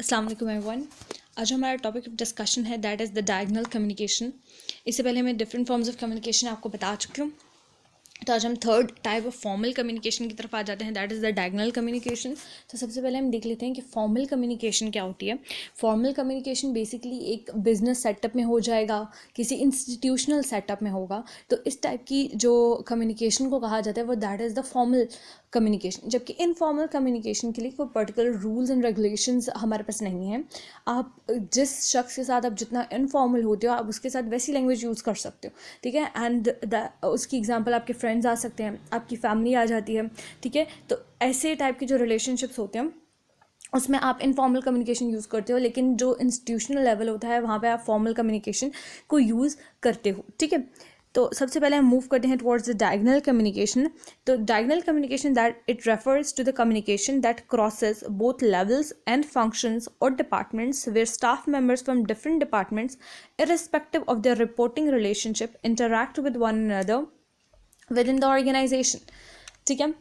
अस्सलाम वालेकुम एवरीवन। आज हमारा टॉपिक ऑफ डिस्कशन है that is the diagonal communication. इससे पहले मैं डिफरेंट फॉर्म्स ऑफ कम्युनिकेशन आपको बता चुकी हूँ। तो आज हम third type of formal communication की तरफ आ जाते हैं, that is the diagonal communication. तो सबसे पहले हम देख लेते हैं कि फॉर्मल कम्युनिकेशन क्या होती है। फॉर्मल कम्युनिकेशन बेसिकली एक बिजनेस सेटअप में हो जाएगा, किसी इंस्टीट्यूशनल सेटअप में होगा। तो इस टाइप की जो कम्युनिकेशन को कहा जाता है वो that is the formal communication. जबकि इनफॉर्मल कम्युनिकेशन के लिए कोई पर्टिकुलर रूल्स एंड रेगुलेशंस हमारे पास नहीं है। आप जिस शख्स के साथ आप जितना इनफॉर्मल होते हो आप उसके साथ वैसी लैंग्वेज यूज़ कर सकते हो, ठीक है। एंड उसकी एग्जांपल आपके फ्रेंड्स आ सकते हैं, आपकी फैमिली आ जाती है, ठीक है। तो ऐसे टाइप के जो रिलेशनशिप्स होते हैं उसमें आप इनफॉर्मल कम्युनिकेशन यूज़ करते हो, लेकिन जो इंस्टीट्यूशनल लेवल होता है वहाँ पे आप फॉर्मल कम्युनिकेशन को यूज़ करते हो, ठीक है। तो सबसे पहले हम मूव करते हैं टुवर्ड्स द डायगोनल कम्युनिकेशन। तो diagonal communication that it refers to the communication that crosses both levels and functions और departments where staff members from different departments irrespective of their reporting relationship interact with one another within the organization, ठीक है।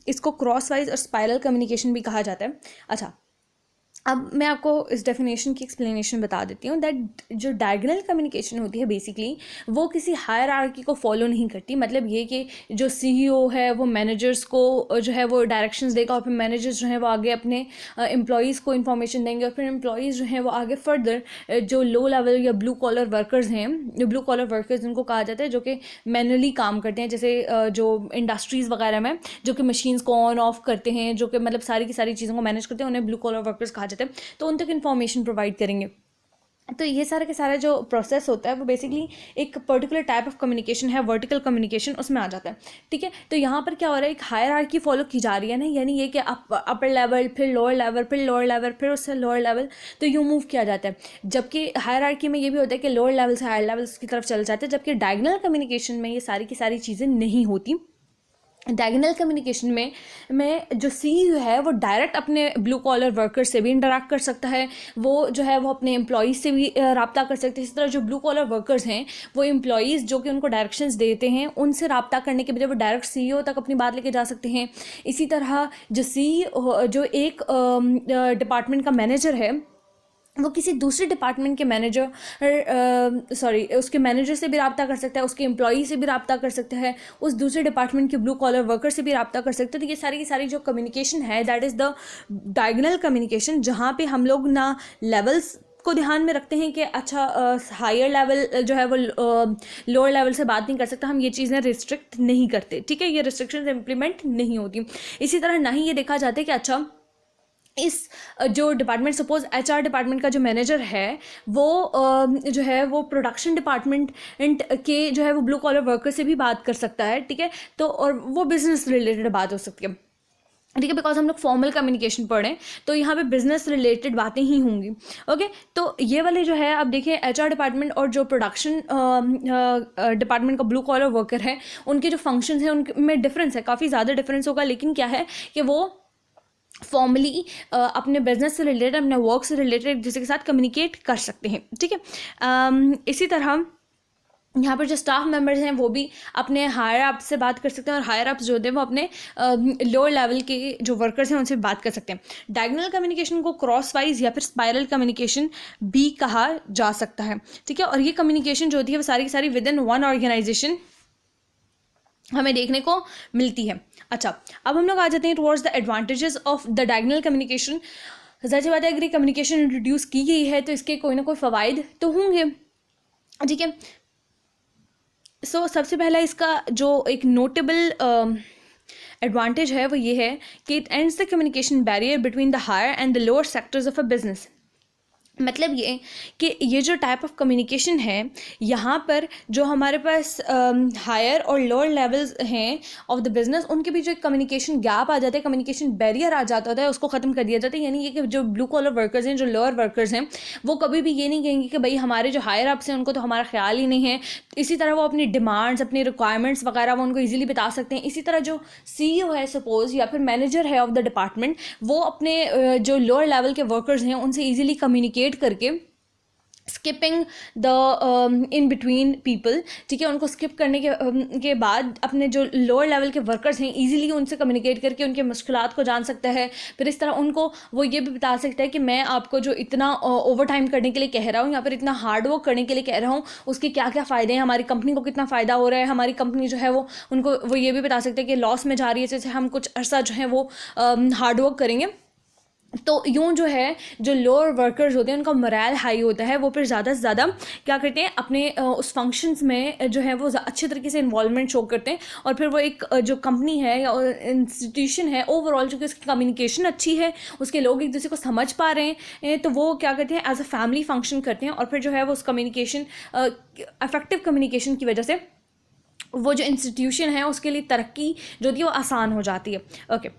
इसको cross wise और spiral communication भी कहा जाता है। अच्छा, अब मैं आपको इस डेफिनेशन की एक्सप्लेनेशन बता देती हूँ दैट जो डायगोनल कम्युनिकेशन होती है बेसिकली वो किसी हायरार्की को फॉलो नहीं करती। मतलब ये कि जो सीईओ है वो मैनेजर्स को जो है वो डायरेक्शंस देगा और फिर मैनेजर्स जो है वो आगे अपने एम्प्लॉयज़ को इन्फॉर्मेशन देंगे और फिर एम्प्लॉयज़ जो हैं वो आगे फर्दर जो लो लेवल या ब्लू कॉलर वर्कर्स हैं, जो ब्लू कॉलर वर्कर्स जिनको कहा जाता है जो कि मैनुअली काम करते हैं, जैसे जो इंडस्ट्रीज़ वगैरह में जो कि मशीन्स को ऑन ऑफ करते हैं, जो कि मतलब सारी की सारी चीज़ों को मैनेज करते हैं, उन्हें ब्लू कॉलर वर्कर्स कहा जाता है। तो उन तक इन्फॉर्मेशन प्रोवाइड करेंगे। तो ये सारा के सारा जो प्रोसेस होता है वो बेसिकली एक पर्टिकुलर टाइप ऑफ कम्युनिकेशन है, वर्टिकल कम्युनिकेशन उसमें आ जाता है, ठीक है। तो यहाँ पर क्या हो रहा है, एक हायरार्की फॉलो की जा रही है ना, यानी ये कि अपर लेवल फिर लोअर लेवल फिर लोअर लेवल फिर उससे लोअर लेवल, तो यूँ मूव किया जाता है। जबकि हायरार्की में ये भी होता है कि लोअर लेवल से हायर लेवल्स की तरफ चल जाते हैं, जबकि डायगोनल कम्युनिकेशन में ये सारी की सारी चीज़ें नहीं होती। डायगोनल कम्युनिकेशन में जो सीईओ है वो डायरेक्ट अपने ब्लू कॉलर वर्कर से भी इंटरेक्ट कर सकता है, वो जो है वो अपने एम्प्लॉयज़ से भी रब्ता कर सकते हैं। इसी तरह जो ब्लू कॉलर वर्कर्स हैं वो एम्प्लॉयज़ जो कि उनको डायरेक्शंस देते हैं उनसे रब्ता करने के बजाय वो डायरेक्ट सीईओ तक अपनी बात लेके जा सकते हैं। इसी तरह जो सीईओ जो एक डिपार्टमेंट का मैनेजर है वो किसी दूसरे डिपार्टमेंट के उसके मैनेजर से भी रब्ता कर सकता है, उसके एम्प्लॉई से भी रब्ता कर सकता है, उस दूसरे डिपार्टमेंट के ब्लू कॉलर वर्कर से भी रब्ता कर सकते हैं। तो ये सारी की सारी जो कम्युनिकेशन है that is the diagonal communication, जहाँ पे हम लोग ना लेवल्स को ध्यान में रखते हैं कि अच्छा हायर लेवल जो है वो लोअर लेवल से बात नहीं कर सकता, हम ये चीज़ें रिस्ट्रिक्ट नहीं करते, ठीक है। ये रिस्ट्रिक्शन इम्प्लीमेंट नहीं होती। इसी तरह ना ही ये देखा जाता है कि अच्छा इस जो डिपार्टमेंट, सपोज एचआर डिपार्टमेंट का जो मैनेजर है वो जो है वो प्रोडक्शन डिपार्टमेंट के जो है वो ब्लू कॉलर वर्कर से भी बात कर सकता है, ठीक है। तो और वो बिजनेस रिलेटेड बात हो सकती है, ठीक है, बिकॉज हम लोग फॉर्मल कम्युनिकेशन पढ़ें तो यहाँ पे बिजनेस रिलेटेड बातें ही होंगी, ओके। तो ये वाले जो है अब देखिए एचआर डिपार्टमेंट और जो प्रोडक्शन डिपार्टमेंट का ब्लू कॉलर वर्कर है उनके जो फंक्शंस हैं उनमें डिफरेंस है, काफ़ी ज़्यादा डिफरेंस होगा। लेकिन क्या है कि वो फॉर्मली अपने बिजनेस से रिलेटेड, अपने वर्क से रिलेटेड एक दूसरे के साथ कम्युनिकेट कर सकते हैं, ठीक है। इसी तरह यहाँ पर जो स्टाफ मेंबर्स हैं वो भी अपने हायर अप से बात कर सकते हैं और हायर अप्स जो होते हैं वो अपने लोअर लेवल के जो वर्कर्स हैं उनसे बात कर सकते हैं। डायगोनल कम्युनिकेशन को क्रॉस वाइज या फिर स्पाइरल कम्युनिकेशन भी कहा जा सकता है, ठीक है। और ये कम्युनिकेशन जो होती है वो सारी की सारी विद इन वन ऑर्गेनाइजेशन हमें देखने को मिलती है। अच्छा, अब हम लोग आ जाते हैं towards the advantages of the diagonal communication. ज़ाहिर सी बात है अगर ये कम्युनिकेशन इंट्रोड्यूस की गई है तो इसके कोई ना कोई फ़वाइद तो होंगे, ठीक है। सो सबसे पहला इसका जो एक नोटेबल एडवांटेज है वो ये है कि it ends the communication barrier between the higher and the lower sectors of a business. मतलब ये कि ये जो टाइप ऑफ कम्युनिकेशन है यहाँ पर जो हमारे पास हायर और लोअर लेवल्स हैं ऑफ द बिजनेस उनके बीच जो एक कम्युनिकेशन गैप आ जाता है, कम्युनिकेशन बैरियर आ जाता है, उसको ख़त्म कर दिया जाता है। यानी ये कि जो ब्लू कॉलर वर्कर्स हैं, जो लोअर वर्कर्स हैं, वो कभी भी ये नहीं कहेंगे कि भाई हमारे जो हायर अप्स हैं उनको तो हमारा ख्याल ही नहीं है। इसी तरह वो अपनी डिमांड्स, अपनी रिक्वायरमेंट्स वगैरह वो उनको ईजिली बता सकते हैं। इसी तरह जो सीईओ है सपोज या फिर मैनेजर है ऑफ द डिपार्टमेंट, वो अपने जो लोअर लेवल के वर्कर्स हैं उनसे ईजिली कम्युनिकेट करके skipping the in between people, ठीक है, उनको स्किप करने के बाद अपने जो लोअर लेवल के वर्कर्स हैं ईजिली उनसे कम्युनिकेट करके उनके मुश्किलात को जान सकता है। फिर इस तरह उनको वो ये भी बता सकता है कि मैं आपको जो इतना ओवर टाइम करने के लिए कह रहा हूँ या फिर इतना हार्ड वर्क करने के लिए कह रहा हूँ उसके क्या क्या फ़ायदे हैं, हमारी कंपनी को कितना फ़ायदा हो रहा है, हमारी कंपनी जो है वो उनको वो ये भी बता सकते हैं कि लॉस में जा रही है, जैसे हम कुछ अर्सा जो है वो हार्ड वर्क करेंगे। तो यूँ जो है जो लोअर वर्कर्स होते हैं उनका मोरल हाई होता है, वो फिर ज़्यादा से ज़्यादा क्या करते हैं अपने उस फंक्शंस में जो है वो अच्छे तरीके से इन्वॉल्वमेंट शो करते हैं। और फिर वो एक जो कंपनी है या इंस्टीट्यूशन है ओवरऑल चूँकि उसकी कम्युनिकेशन अच्छी है, उसके लोग एक दूसरे को समझ पा रहे हैं, तो वो क्या करते हैं एज अ फैमिली फंक्शन करते हैं। और फिर जो है वो उस कम्युनिकेशन इफेक्टिव कम्युनिकेशन की वजह से वो जो इंस्टीट्यूशन है उसके लिए तरक्की जो थी वो आसान हो जाती है। Okay,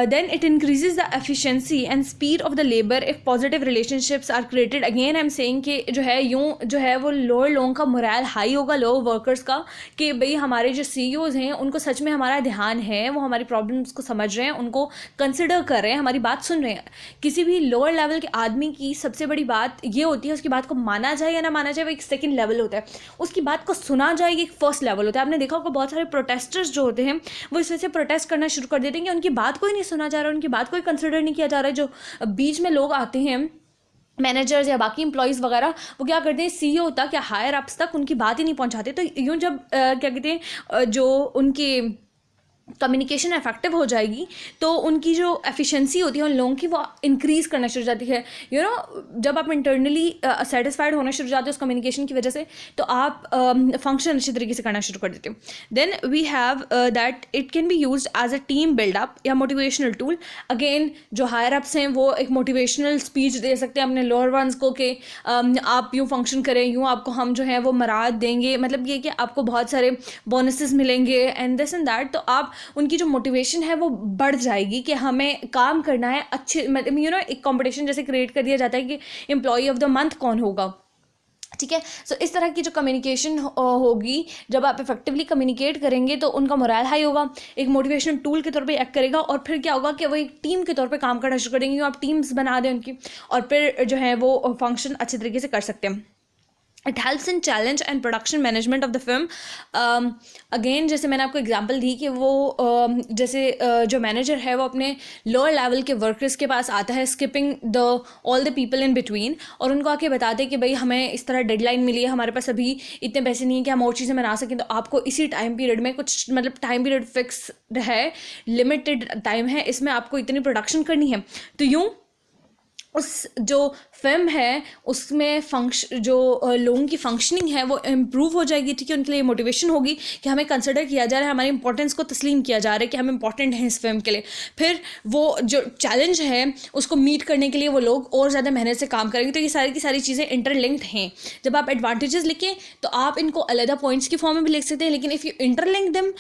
then it increases the efficiency and speed of the labor if positive relationships are created। again I'm saying कि जो है यूँ जो है वो लोअर लोगों का मोरल हाई होगा, लोअर वर्कर्स का, कि भाई हमारे जो CEOs हैं उनको सच में हमारा ध्यान है, वो हमारी प्रॉब्लम्स को समझ रहे हैं, उनको कंसिडर कर रहे हैं, हमारी बात सुन रहे हैं। किसी भी लोअर लेवल के आदमी की सबसे बड़ी बात ये होती है उसकी बात को माना जाए या ना माना जाए वो एक सेकेंड लेवल होता है, उसकी बात को सुना जाए ये एक फर्स्ट लेवल होता है। आपने देखा होगा बहुत सारे प्रोटेस्टर्स जो होते हैं वो इस वजह से प्रोटेस्ट करना शुरू कर देते हैं कि उनकी बात कोई नहीं सुना जा रहा, उनकी बात कोई कंसिडर नहीं किया जा रहा है। जो बीच में लोग आते हैं मैनेजर्स या बाकी एम्प्लॉयज़ वगैरह, वो क्या करते हैं CEO तक या हायर अप्स तक उनकी बात ही नहीं पहुंचाते। तो यूँ जब क्या कहते हैं जो उनकी कम्युनिकेशन इफेक्टिव हो जाएगी तो उनकी जो एफिशिएंसी होती है उन लोगों की वो इंक्रीज़ करना शुरू हो जाती है। यू नो जब आप इंटरनली सेटिस्फाइड होना शुरू हो जाते हो उस कम्युनिकेशन की वजह से तो आप फंक्शन अच्छी तरीके से करना शुरू कर देते हो। Then we have that it can be used as a team buildup या मोटिवेशनल टूल। अगेन जो हायर अप्स हैं वो एक मोटिवेशनल स्पीच दे सकते हैं अपने लोअर वंस को कि आप यूँ फंक्शन करें, यूँ आपको हम जो है वो मराद देंगे, मतलब ये कि आपको बहुत सारे बोनसेस मिलेंगे एंड दिस एंड दैट। तो आप उनकी जो मोटिवेशन है वो बढ़ जाएगी कि हमें काम करना है अच्छे, मतलब एक कंपटीशन जैसे क्रिएट कर दिया जाता है कि एम्प्लॉय ऑफ द मंथ कौन होगा, ठीक है। सो इस तरह की जो कम्युनिकेशन होगी, जब आप इफेक्टिवली कम्युनिकेट करेंगे तो उनका मोरल हाई होगा, एक मोटिवेशनल टूल के तौर पे एक्ट करेगा। और फिर क्या होगा कि वो एक टीम के तौर पे काम करना शुरू करेंगे, आप टीम्स बना दें उनकी, और फिर जो है वो फंक्शन अच्छे तरीके से कर सकते हैं। It helps in challenge and production management of the film. Again जैसे मैंने आपको एग्जांपल दी कि वो जैसे जो मैनेजर है वो अपने लोअर लेवल के वर्कर्स के पास आता है skipping the all the people in between, और उनको आके बताते हैं कि भाई हमें इस तरह डेडलाइन मिली है, हमारे पास अभी इतने पैसे नहीं है कि हम और चीज़ें बना सकें, तो आपको इसी टाइम पीरियड में कुछ मतलब टाइम पीरियड फिक्स है, लिमिटेड टाइम है, इसमें आपको इतनी प्रोडक्शन करनी है। तो यूँ उस जो फिल्म है उसमें जो लोगों की फंक्शनिंग है वो इम्प्रूव हो जाएगी, ठीक है। उनके लिए मोटिवेशन होगी कि हमें कंसिडर किया जा रहा है, हमारी इंपॉर्टेंस को तस्लीम किया जा रहा है कि हम इंपॉर्टेंट हैं इस फिल्म के लिए। फिर वो जो चैलेंज है उसको मीट करने के लिए वो लोग और ज़्यादा मेहनत से काम करेंगे। तो ये सारी की सारी चीज़ें इंटरलिंक्ड हैं। जब आप एडवांटेजेस लिखें तो आप इनको अलग पॉइंट्स की फॉर्म में भी लिख सकते हैं, लेकिन if you interlink them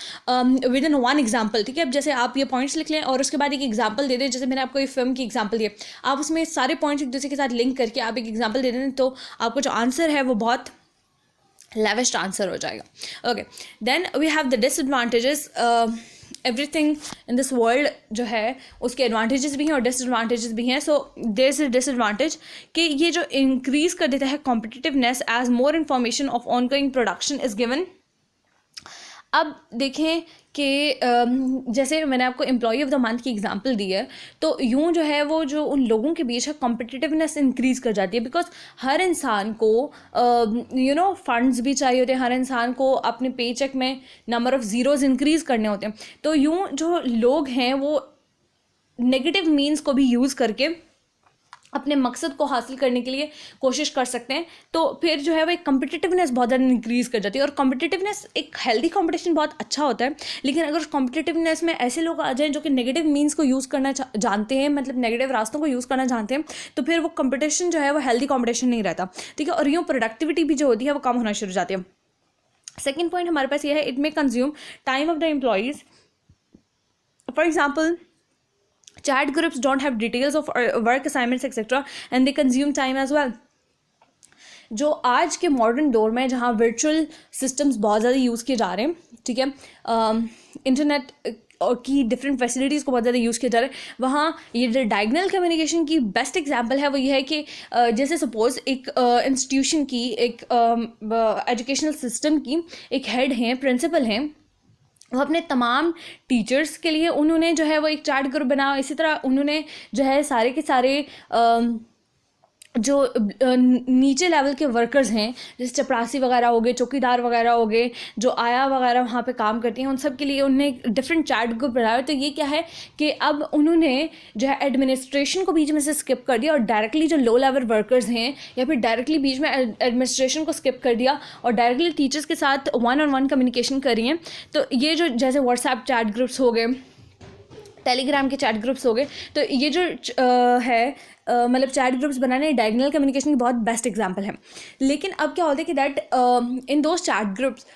with in one example, ठीक है। अब जैसे आप ये पॉइंट्स लिख लें और उसके बाद एक एग्जाम्पल दे दें, जैसे मैंने आपको ये फिल्म की एग्जाम्पल दी, आप उसमें सारे पॉइंट्स एक दूसरे के साथ लिंक करके आप एक एग्जांपल दे दें तो आपको जो आंसर है वो बहुत लेविश्ड आंसर हो जाएगा। Okay, then we have the disadvantages. Everything in this world जो है उसके एडवांटेजेस भी हैं और डिसएडवांटेजेस भी हैं। So there is a disadvantage कि ये जो इंक्रीज कर देता है competitiveness as more information of ongoing production is given. अब देखें कि जैसे मैंने आपको एम्प्लॉय ऑफ द मंथ की एग्जांपल दी है, तो यूँ जो है वो जो उन लोगों के बीच है कॉम्पिटिटिवनेस इंक्रीज़ कर जाती है, बिकॉज हर इंसान को फंड्स भी चाहिए होते हैं, हर इंसान को अपने पे चेक में नंबर ऑफ़ ज़ीरोज़ इंक्रीज़ करने होते हैं। तो यूँ जो लोग हैं वो नेगेटिव मीन्स को भी यूज़ करके अपने मकसद को हासिल करने के लिए कोशिश कर सकते हैं। तो फिर जो है वो एक कॉम्पिटिटिवनेस बहुत ज़्यादा इंक्रीज़ कर जाती है। और कॉम्पिटिटिवनेस एक हेल्दी कॉम्पिटिशन बहुत अच्छा होता है, लेकिन अगर उस कॉम्पिटिटिवनेस में ऐसे लोग आ जाएं जो कि नेगेटिव मीन्स को यूज़ करना जानते हैं, मतलब नेगेटिव रास्तों को यूज़ करना जानते हैं, तो फिर वो कॉम्पिटिशन जो है वो हेल्दी कॉम्पिटिशन नहीं रहता, ठीक है। और यूँ प्रोडक्टिविटी भी जो होती है वो कम होना शुरू हो जाती है। सेकेंड पॉइंट हमारे पास ये है, it may consume time of the employees. For example, chat groups don't have details of work assignments etc and they consume time as well। जो आज के मॉडर्न दौर में जहाँ वर्चुअल सिस्टम्स बहुत ज़्यादा यूज़ किए जा रहे हैं, ठीक है, इंटरनेट और की डिफरेंट फैसिलिटीज़ को बहुत ज़्यादा यूज़ किया जा रहा है, वहाँ ये जो डायगनल कम्युनिकेशन की बेस्ट एग्जांपल है वो ये है कि जैसे सपोज़ एक इंस्टीट्यूशन की, एक एजुकेशनल सिस्टम की एक हेड हैं, प्रिंसिपल हैं, वो अपने तमाम टीचर्स के लिए उन्होंने जो है वो एक चैट ग्रुप बनाया। इसी तरह उन्होंने जो है सारे के सारे जो नीचे लेवल के वर्कर्स हैं, जैसे चपरासी वगैरह हो गए, चौकीदार वगैरह हो गए, जो आया वगैरह वहाँ पे काम करती हैं, उन सब के लिए उन्होंने एक डिफरेंट चैट ग्रुप बनाया। तो ये क्या है कि अब उन्होंने जो है एडमिनिस्ट्रेशन को बीच में से स्किप कर दिया और डायरेक्टली जो लो लेवल वर्कर्स हैं या फिर डायरेक्टली बीच में एडमिनिस्ट्रेशन को स्किप कर दिया और डायरेक्टली टीचर्स के साथ 1-on-1 कम्युनिकेशन कर रही हैं। तो ये जो जैसे व्हाट्सएप चैट ग्रुप्स हो गए, टेलीग्राम के चैट ग्रुप्स हो गए, तो ये जो मतलब चैट ग्रुप्स बनाने डायगोनल कम्युनिकेशन की बहुत बेस्ट एग्जांपल है। लेकिन अब क्या होता है कि that in those chat groups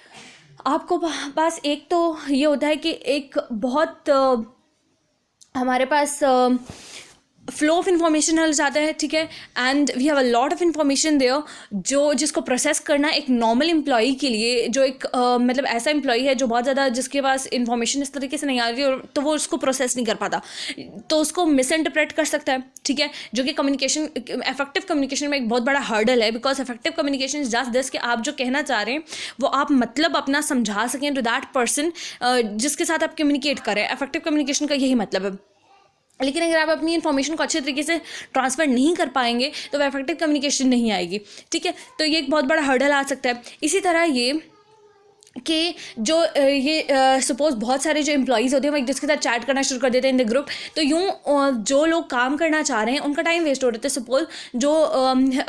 आपको पास एक तो ये होता है कि एक बहुत हमारे पास फ्लो ऑफ इन्फॉर्मेशन हल जाता है, ठीक है, and we have a lot of information there जो जिसको प्रोसेस करना एक नॉर्मल एम्प्लॉई के लिए, जो एक मतलब ऐसा एम्प्लॉई है जो बहुत ज़्यादा जिसके पास इन्फॉर्मेशन इस तरीके से नहीं आ रही है तो वो उसको प्रोसेस नहीं कर पाता, तो उसको मिस इंटरप्रेट कर सकता है, ठीक है, जो कि कम्युनिकेशन, इफेक्टिव कम्युनिकेशन में एक बहुत बड़ा हर्डल है। Because effective communication is just this कि आप जो कहना चाह रहे हैं वो आप मतलब अपना समझा सकें टू दैट पर्सन जिसके साथ आप कम्युनिकेट करें। इफेक्टिव कम्युनिकेशन का यही मतलब है। लेकिन अगर आप अपनी इन्फॉर्मेशन को अच्छे तरीके से ट्रांसफ़र नहीं कर पाएंगे तो वह इफेक्टिव कम्युनिकेशन नहीं आएगी, ठीक है। तो ये एक बहुत बड़ा हर्डल आ सकता है। इसी तरह ये कि जो ये सपोज़ बहुत सारे जो एम्प्लॉयज़ होते हैं वो एक दूसरे के साथ चैट करना शुरू कर देते हैं इन द ग्रुप, तो यूँ जो लोग काम करना चाह रहे हैं उनका टाइम वेस्ट हो रहा है। सपोज़ जो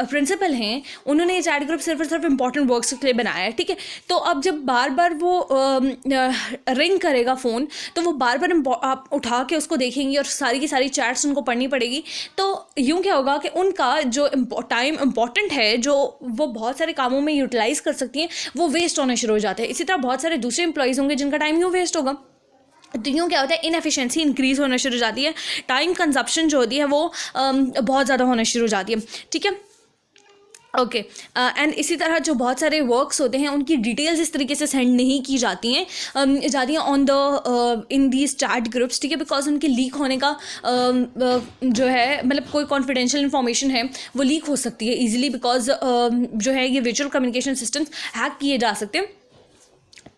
प्रिंसिपल हैं उन्होंने ये चैट ग्रुप सिर्फ और सिर्फ इंपॉर्टेंट वर्क्स के लिए बनाया है, ठीक है। तो अब जब बार बार वो रिंग करेगा फ़ोन तो वो बार बार आप उठा के उसको देखेंगी और सारी की सारी चैट्स उनको पढ़नी पड़ेगी। तो यूँ क्या होगा कि उनका जो टाइम इम्पॉर्टेंट है जो वो बहुत सारे कामों में यूटिलाइज़ कर सकती हैं वो वेस्ट होने शुरू हो जाते हैं। इसी तरह बहुत सारे दूसरे एम्प्लॉयज़ होंगे जिनका टाइम यूँ वेस्ट होगा। तो यूँ क्या होता है, इनएफिशिएंसी इंक्रीज़ होना शुरू हो जाती है, टाइम कंजप्शन जो होती है वो बहुत ज़्यादा होना शुरू हो जाती है, ठीक है। ओके, एंड इसी तरह जो बहुत सारे वर्क्स होते हैं उनकी डिटेल्स इस तरीके से सेंड नहीं की जाती हैं on the in these chat groups, ठीक है, बिकॉज उनके लीक होने का जो है मतलब कोई कॉन्फिडेंशियल इन्फॉर्मेशन है वो लीक हो सकती है ईजिली, बिकॉज जो है ये वर्चुअल कम्युनिकेशन सिस्टम्स हैक किए जा सकते हैं।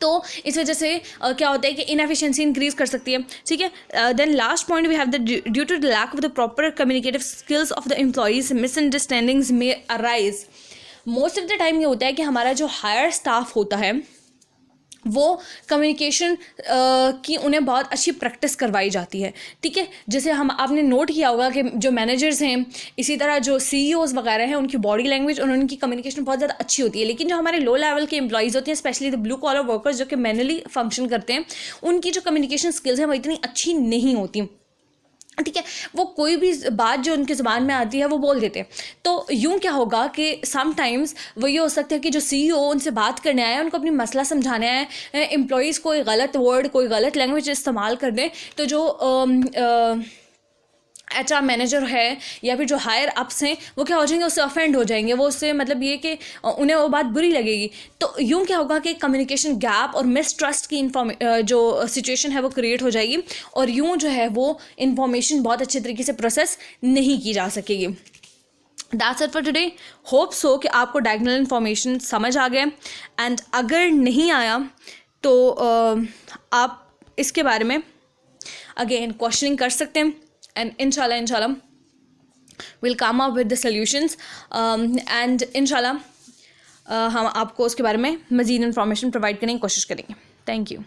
तो इस वजह से क्या होता है कि इनएफिशिएंसी इंक्रीज़ कर सकती है, ठीक है। Then last point we have the due to the lack of the proper communicative skills of the employees misunderstandings में arise. Most of the time ये होता है कि हमारा जो हायर स्टाफ होता है वो कम्युनिकेशन की उन्हें बहुत अच्छी प्रैक्टिस करवाई जाती है, ठीक है। जैसे आपने नोट किया होगा कि जो मैनेजर्स हैं, इसी तरह जो CEOs वगैरह हैं, उनकी बॉडी लैंग्वेज और उनकी कम्युनिकेशन बहुत ज़्यादा अच्छी होती है। लेकिन जो हमारे लो लेवल के एम्प्लॉयज़ होते हैं, specially the blue collar workers जो कि मैनुअली फंक्शन करते हैं, उनकी जो कम्युनिकेशन स्किल्स हैं वो इतनी अच्छी नहीं होती, ठीक है। वो कोई भी बात जो उनकी ज़ुबान में आती है वो बोल देते हैं। तो यूँ क्या होगा कि समटाइम्स वो ये हो सकता है कि जो CEO उनसे बात करने आए हैं उनको अपनी मसला समझाने आए हैं, एम्प्लॉयज़ कोई गलत वर्ड, कोई गलत लैंग्वेज इस्तेमाल कर दें, तो जो HR मैनेजर है या फिर जो हायर अप्स हैं वो क्या हो जाएंगे, उससे ऑफेंड हो जाएंगे, वो उससे मतलब ये कि उन्हें वो बात बुरी लगेगी। तो यूँ क्या होगा कि कम्युनिकेशन गैप और मिसट्रस्ट की जो सिचुएशन है वो क्रिएट हो जाएगी और यूँ जो है वो इन्फॉर्मेशन बहुत अच्छे तरीके से प्रोसेस नहीं की जा सकेगी। That's it for today. Hope so कि आपको डायगोनल इन्फॉर्मेशन समझ आ गया, एंड अगर नहीं आया तो आप इसके बारे में अगेन क्वेश्चनिंग कर सकते हैं, and inshallah we'll come up with the solutions and inshallah हम आपको उसके बारे में मज़ीद इन्फॉर्मेशन प्रोवाइड करने की कोशिश करेंगे। Thank you.